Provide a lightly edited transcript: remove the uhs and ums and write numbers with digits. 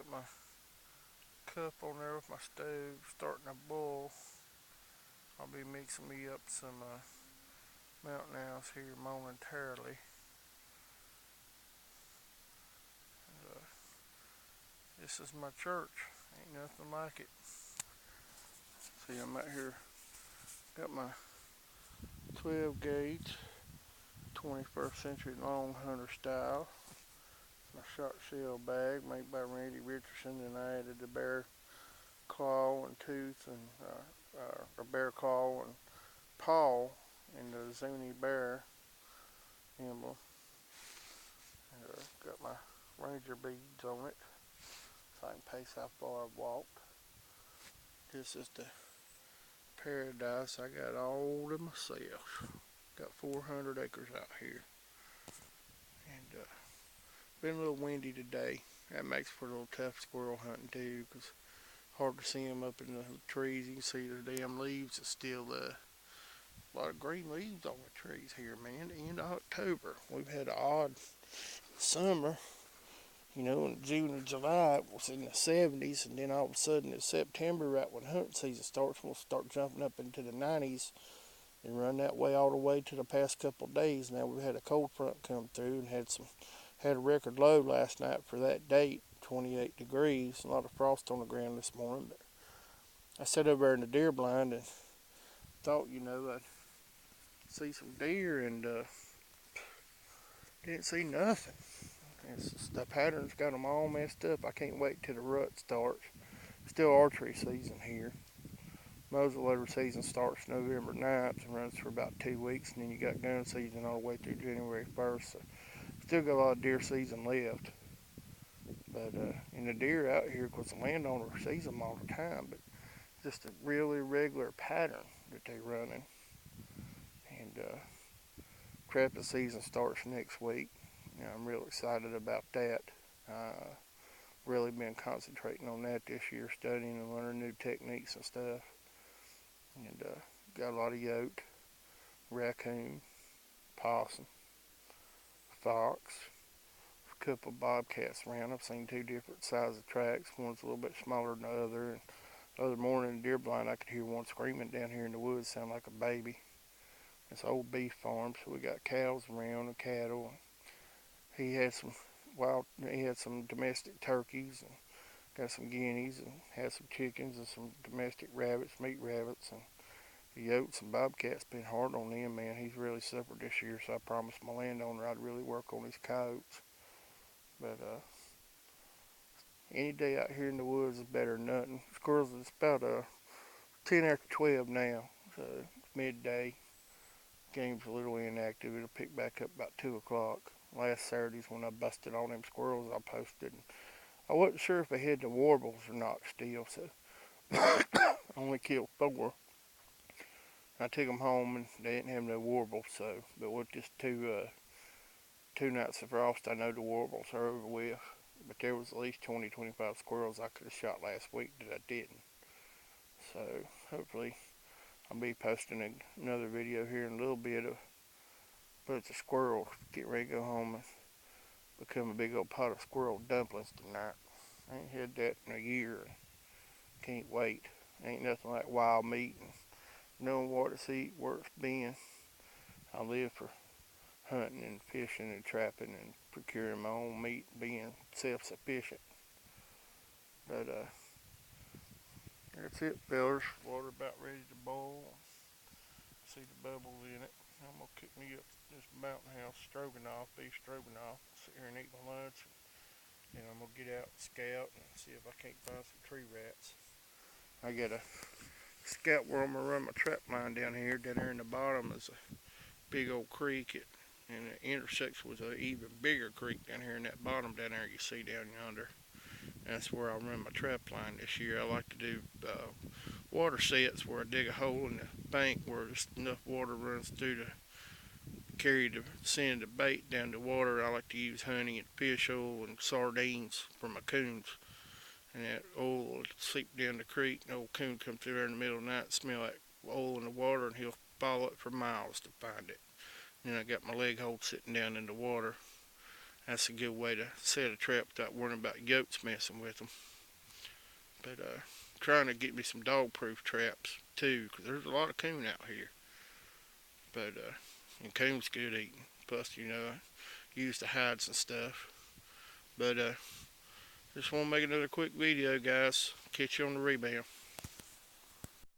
Got my cup on there with my stove starting to boil. I'll be mixing me up some Mountain House here momentarily. Uh, this is my church. Ain't nothing like it. See, I'm out here. Got my 12 gauge 21st century long hunter style. My shot shell bag made by Randy Richardson, and I added the bear claw and tooth and a bear claw and paw and the Zuni bear emblem. Got my ranger beads on it so I can pace how far I've walked. This is the paradise I got all to myself. Got 400 acres out here. And been a little windy today. That makes for a little tough squirrel hunting too, because hard to see them up in the trees. You can see the damn leaves are still a lot of green leaves on the trees here, man. The end of October. We've had an odd summer. You know, in June and July it was in the 70s, and then all of a sudden it's September, right when hunting season starts, we'll start jumping up into the 90s and run that way all the way to the past couple of days. Now we've had a cold front come through and had a record low last night for that date, 28 degrees, a lot of frost on the ground this morning. But I sat over there in the deer blind and thought, I'd see some deer, and didn't see nothing. The pattern's got them all messed up. I can't wait till the rut starts. Still archery season here. Muzzleloader season starts November 9th and runs for about 2 weeks, and then you got gun season all the way through January 1st. So still got a lot of deer season left. But in the deer out here, of course, the landowner sees them all the time, but just a really irregular pattern that they're running. And crappie season starts next week. I'm real excited about that. Really been concentrating on that this year, studying and learning new techniques and stuff. And got a lot of yote, raccoon, possum, fox, a couple of bobcats around. I've seen two different sizes of tracks. One's a little bit smaller than the other. And the other morning in the deer blind, I could hear one screaming down here in the woods, sound like a baby. It's an old beef farm, so we got cows around and cattle. He had some domestic turkeys and got some guineas and had some chickens and some domestic rabbits, meat rabbits, and the yotes and bobcats been hard on them, man. He's really suffered this year, so I promised my landowner I'd really work on his coyotes. But any day out here in the woods is better than nothing. Squirrels, it's about 10 after 12 now, so it's midday. Game's a little inactive. It'll pick back up about 2 o'clock. Last Saturday's when I busted on them squirrels I posted. I wasn't sure if they had the warbles or not still, so I only killed 4. I took them home and they didn't have no warbles, so, but with just two nights of frost, I know the warbles are over with. But there was at least 20-25 squirrels I could have shot last week that I didn't. So hopefully I'll be posting another video here in a little bit of bunch of squirrels getting ready to go home and become a big old pot of squirrel dumplings tonight. I ain't had that in a year and can't wait. Ain't nothing like wild meat and knowing what to eat, where it's been. I live for hunting and fishing and trapping and procuring my own meat, being self-sufficient. But that's it, fellas. Water about ready to boil. See the bubbles in it. I'm gonna cook me up this Mountain House stroganoff, beef stroganoff. Sit here and eat my lunch, and I'm gonna get out and scout and see if I can't find some tree rats. I got a scout where I'm gonna run my trap line down here. Down there in the bottom is a big old creek, and it intersects with an even bigger creek down here in that bottom down there you see down yonder. And that's where I'll run my trap line this year. I like to do water sets where I dig a hole in the bank where just enough water runs through to send the bait down the water. I like to use honey and fish oil and sardines for my coons. And that oil will seep down the creek, and the old coon come through there in the middle of the night and smell that oil in the water, and he'll follow it for miles to find it. And then I got my leg hold sitting down in the water. That's a good way to set a trap without worrying about goats messing with them. But trying to get me some dog-proof traps too, because there's a lot of coon out here. But and coon's good eating. Plus, I use the hides and stuff. But just want to make another quick video, guys. Catch you on the rebound.